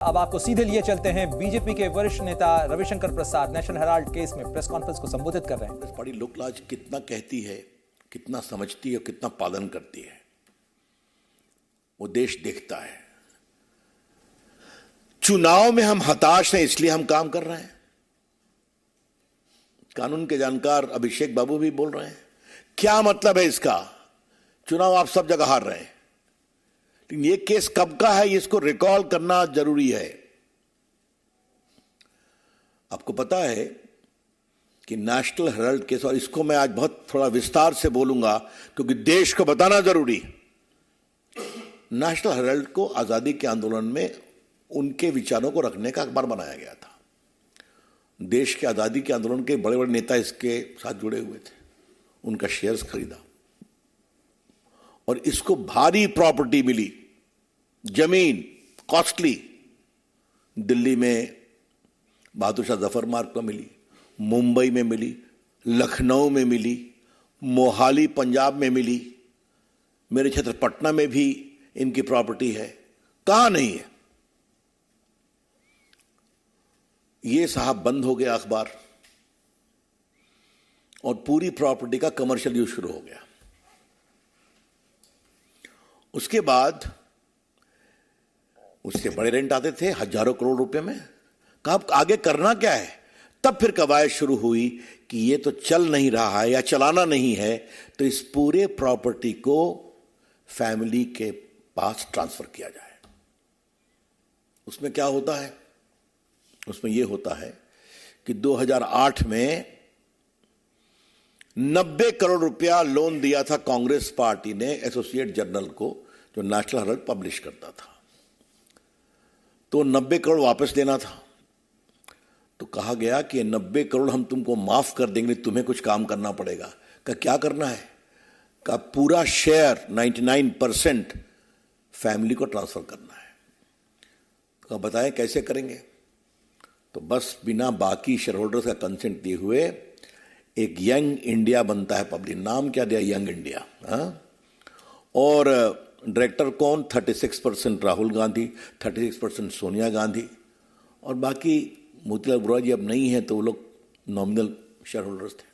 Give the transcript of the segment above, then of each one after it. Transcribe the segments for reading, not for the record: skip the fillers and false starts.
अब आपको सीधे लिए चलते हैं बीजेपी के वरिष्ठ नेता रविशंकर प्रसाद नेशनल हेराल्ड केस में प्रेस कॉन्फ्रेंस को संबोधित कर रहे हैं। बड़ी लोकलाज कितना कहती है, कितना समझती है और कितना पालन करती है, वो देश देखता है। चुनाव में हम हताश हैं इसलिए हम काम कर रहे हैं। कानून के जानकार अभिषेक बाबू भी बोल रहे हैं, क्या मतलब है इसका? चुनाव आप सब जगह हार रहे हैं, लेकिन ये केस कब का है इसको रिकॉल करना जरूरी है। आपको पता है कि नेशनल हेराल्ड केस, और इसको मैं आज बहुत थोड़ा विस्तार से बोलूंगा क्योंकि देश को बताना जरूरी है। नेशनल हेराल्ड को आजादी के आंदोलन में उनके विचारों को रखने का अखबार बनाया गया था। देश के आजादी के आंदोलन के बड़े बड़े नेता इसके साथ जुड़े हुए थे, उनका शेयर्स खरीदा और इसको भारी प्रॉपर्टी मिली, जमीन कॉस्टली। दिल्ली में बहादुर शाह जफर मार्ग पर मिली, मुंबई में मिली, लखनऊ में मिली, मोहाली पंजाब में मिली, मेरे क्षेत्र पटना में भी इनकी प्रॉपर्टी है। कहां नहीं है? ये साहब बंद हो गया अखबार और पूरी प्रॉपर्टी का कमर्शियल यूज शुरू हो गया। उसके बाद उससे बड़े रेंट आते थे हजारों करोड़ रुपए में। कब आगे करना क्या है? तब फिर कवायद शुरू हुई कि ये तो चल नहीं रहा है या चलाना नहीं है, तो इस पूरे प्रॉपर्टी को फैमिली के पास ट्रांसफर किया जाए। उसमें क्या होता है? उसमें यह होता है कि 2008 में 90 करोड़ रुपया लोन दिया था कांग्रेस पार्टी ने एसोसिएट जर्नल को, जो नेशनल हेराल्ड पब्लिश करता था। तो 90 करोड़ वापस देना था। तो कहा गया कि 90 करोड़ हम तुमको माफ कर देंगे, तुम्हें कुछ काम करना पड़ेगा। का क्या करना है? का पूरा शेयर 99% फैमिली को ट्रांसफर करना है। तो बताएं कैसे करेंगे? तो बस बिना बाकी शेयर होल्डर्स का कंसेंट दिए हुए एक यंग इंडिया बनता है पब्लिक। नाम क्या दिया? Young India. और डायरेक्टर कौन? 36% राहुल गांधी, 36% सोनिया गांधी, और बाकी मोतीलाल वोरा जी अब नहीं है तो वो लोग नॉमिनल शेयर होल्डर्स थे।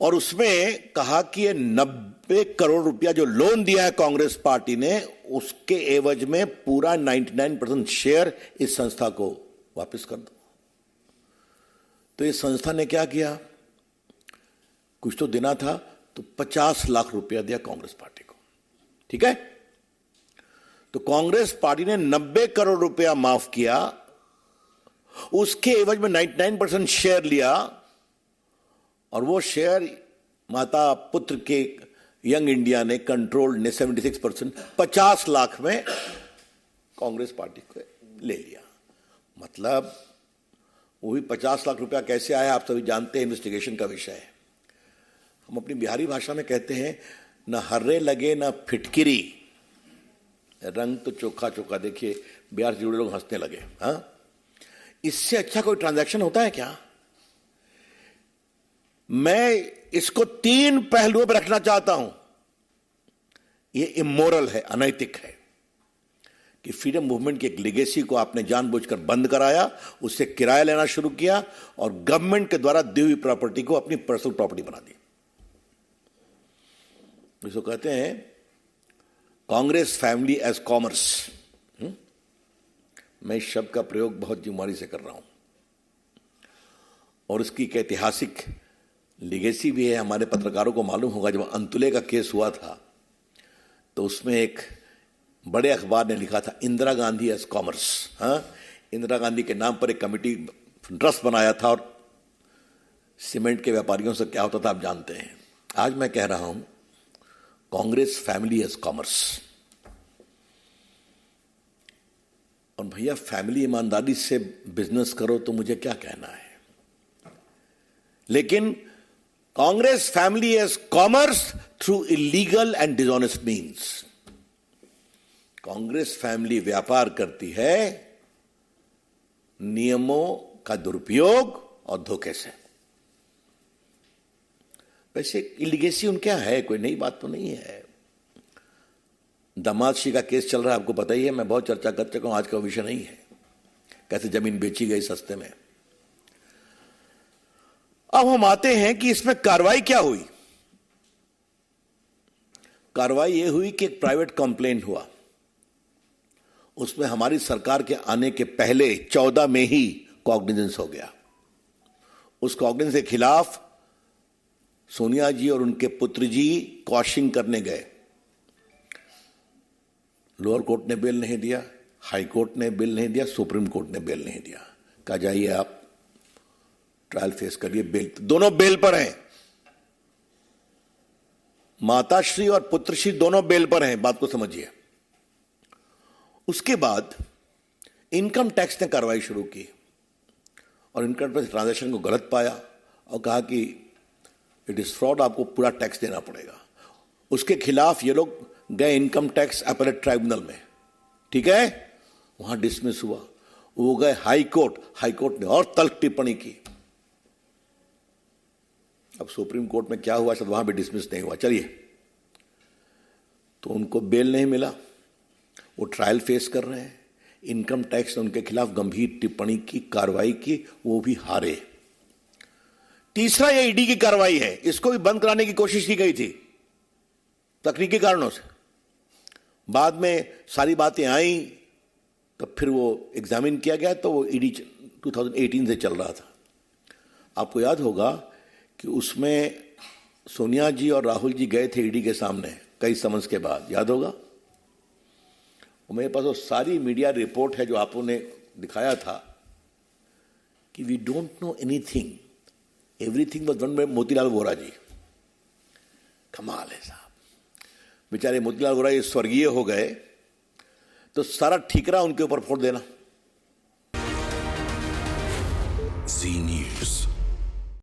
और उसमें कहा कि ये 90 करोड़ रुपया जो लोन दिया है कांग्रेस पार्टी ने, उसके एवज में पूरा 99% शेयर इस संस्था को वापस कर दो। तो इस संस्था ने क्या किया? कुछ तो देना था, तो 50 लाख रुपया दिया कांग्रेस पार्टी को। ठीक है? तो कांग्रेस पार्टी ने 90 करोड़ रुपया माफ किया, उसके एवज में 99% शेयर लिया, और वो शेयर माता पुत्र के यंग इंडिया ने कंट्रोल्ड ने 76% 50 लाख में कांग्रेस पार्टी को ले लिया। मतलब वो भी 50 लाख रुपया कैसे आया आप सभी जानते हैं, इन्वेस्टिगेशन का विषय है। हम अपनी बिहारी भाषा में कहते हैं, न हर्रे लगे न फिटकिरी, रंग तो चोखा चोखा। देखिए बिहार से जुड़े लोग हंसने लगे। हाँ, इससे अच्छा कोई ट्रांजैक्शन होता है क्या? मैं इसको 3 पहलुओं पर रखना चाहता हूं। यह इमोरल है, अनैतिक है कि फ्रीडम मूवमेंट की एक लेगेसी को आपने जानबूझकर बंद कराया, उससे किराया लेना शुरू किया और गवर्नमेंट के द्वारा दी हुई प्रॉपर्टी को अपनी पर्सनल प्रॉपर्टी बना दी। इसको कहते हैं कांग्रेस फैमिली एज कॉमर्स। मैं इस शब्द का प्रयोग बहुत जिम्मेदारी से कर रहा हूं और इसकी एक ऐतिहासिक लीगेसी भी है। हमारे पत्रकारों को मालूम होगा, जब अंतुले का केस हुआ था तो उसमें एक बड़े अखबार ने लिखा था इंदिरा गांधी एज कॉमर्स। इंदिरा गांधी के नाम पर एक कमेटी ट्रस्ट बनाया था और सीमेंट के व्यापारियों से क्या होता था आप जानते हैं। आज मैं कह रहा हूं कांग्रेस फैमिली एज कॉमर्स। और भैया फैमिली ईमानदारी से बिजनेस करो तो मुझे क्या कहना है, लेकिन Congress family as commerce through illegal and dishonest means. Congress family व्यापार करती है नियमों का दुरुपयोग और धोखे से। वैसे इलीगेसी उनके यहां है, कोई नई बात तो नहीं है। दामादशी का केस चल रहा है, आपको पता ही है, मैं बहुत चर्चा कर चुका हूं, आज का विषय नहीं है, कैसे जमीन बेची गई सस्ते में। अब हम आते हैं कि इसमें कार्रवाई क्या हुई। कार्रवाई यह हुई कि एक प्राइवेट कंप्लेंट हुआ, उसमें हमारी सरकार के आने के पहले 14 में ही कॉग्निजेंस हो गया। उस कॉग्निजेंस के खिलाफ सोनिया जी और उनके पुत्र जी क्वॉशिंग करने गए। लोअर कोर्ट ने बेल नहीं दिया, हाई कोर्ट ने बेल नहीं दिया, सुप्रीम कोर्ट ने बेल नहीं दिया। कहा जाइए आप ट्रायल फेस करिए, बेल, दोनों बेल पर हैं, माताश्री और पुत्रश्री दोनों बेल पर हैं, बात को समझिए। उसके बाद इनकम टैक्स ने कार्रवाई शुरू की और इनकम टैक्स ट्रांजैक्शन को गलत पाया और कहा कि इट इज फ्रॉड, आपको पूरा टैक्स देना पड़ेगा। उसके खिलाफ ये लोग गए इनकम टैक्स अपीलेट ट्राइब्यूनल में, ठीक है, वहां डिसमिस हुआ। वो गए हाई कोर्ट, हाई कोर्ट ने और तल्ख टिप्पणी की। अब सुप्रीम कोर्ट में क्या हुआ, शायद वहां भी डिसमिस नहीं हुआ, चलिए। तो उनको बेल नहीं मिला, वो ट्रायल फेस कर रहे हैं। इनकम टैक्स ने उनके खिलाफ गंभीर टिप्पणी की, कार्रवाई की, वो भी हारे। तीसरा ये ईडी की कार्रवाई है, इसको भी बंद कराने की कोशिश की गई थी तकनीकी कारणों से। बाद में सारी बातें आई तो फिर वो एग्जामिन किया गया, तो वो ईडी 2018 से चल रहा था। आपको याद होगा कि उसमें सोनिया जी और राहुल जी गए थे ईडी के सामने कई समन्स के बाद, याद होगा। और मेरे पास वो सारी मीडिया रिपोर्ट है जो आपने ने दिखाया था कि we don't know anything, everything was done by Motilal Vora ji. कमाल है साहब, बेचारे मोतीलाल वोरा ये स्वर्गीय हो गए तो सारा ठीकरा उनके ऊपर फोड़ देना। जी न्यूज़।